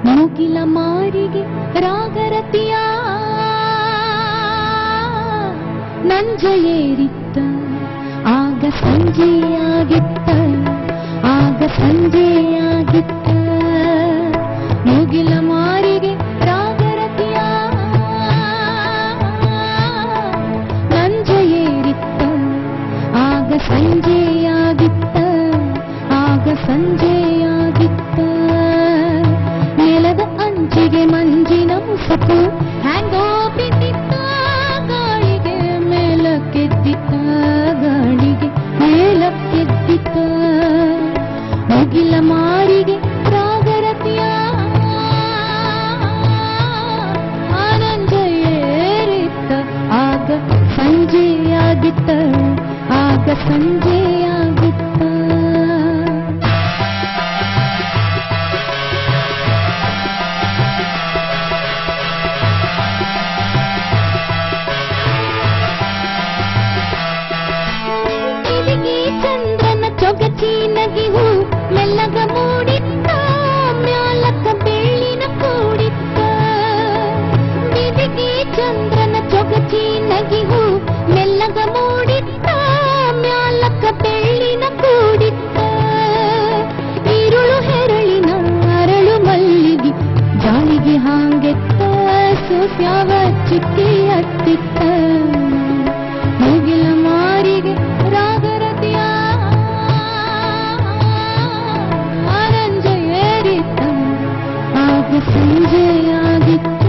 ಮುಗಿಲ ಮಾರಿಗೆ ರಾಗರತಿಯ ನಂಜಯೇರಿತ್ತ ಆಗ ಸಂಜೆಯಾಗಿತ್ತ ಆಗ ಸಂಜೆಯಾಗಿತ್ತ ಮುಗಿಲ ಮಾರಿಗೆ ರಾಗರತಿಯ ನಂಜಯೇರಿತ್ತ ಆಗ ಸಂಜೆಯಾಗಿತ್ತ ಆಗ ಸಂಜೆಯಾಗಿತ್ತ ನೆಲದ ಅಂಚಿಗೆ ಮಂಜಿನ ಮುಸುಕು ಹ್ಯಾಂಗೋ ಬಿದ್ದಿತ್ತ ಗಾಳಿಗೆ ಮೇಲಕ್ಕೆದ್ದಿತ್ತ ಗಾಳಿಗೆ ಮೇಲಕ್ಕೆದ್ದಿತ್ತ ಮುಗಿಲ ಮಾರಿಗೆ ರಾಗರತಿಯ ಆನಂದ ಏರಿತ್ತ ಆಗ ಸಂಜೆಯಾಗಿತ್ತ ಆಗ ಸಂಜೆಯಾಗಿತ್ತ ಚೊಗಚಿನಗಿಹು ಮೆಲ್ಲಗ ಮೂಡಿತ್ತ ಮ್ಯಾಲಕ ಬೆಳ್ಳಿನ ಕೂಡಿತ್ತ ಬಿದಿಗೆ ಚಂದ್ರನ ಚೊಗಚಿನಗಿಹು ಮೆಲ್ಲಗ ಮೂಡಿತ್ತ ಮ್ಯಾಲಕ ಬೆಳ್ಳಿನ ಕೂಡಿತ್ತ ಈರುಳು ಹೆರಳಿನ ಅರಳು ಮಲ್ಲಿಗೆ ಜಾಲಿಗೆ ಹಾಂಗೆತ್ತ ಸೂಸ್ಯಾವ ಚಿಟ್ಟಿ ಹತ್ತಿತ್ತ ಮುಗಿಲ ಮಾರಿಗೆ ರಾಗರತಿಯ ಆಗ ಸಂಜೆಯಾಗಿತ್ತ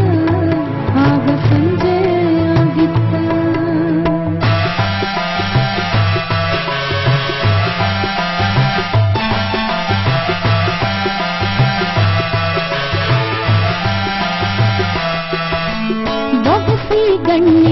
ಆಗ ಸಂಜೆಯಾಗಿತ್ತ ಬೊಗಸಿ ಗಣ್ಯ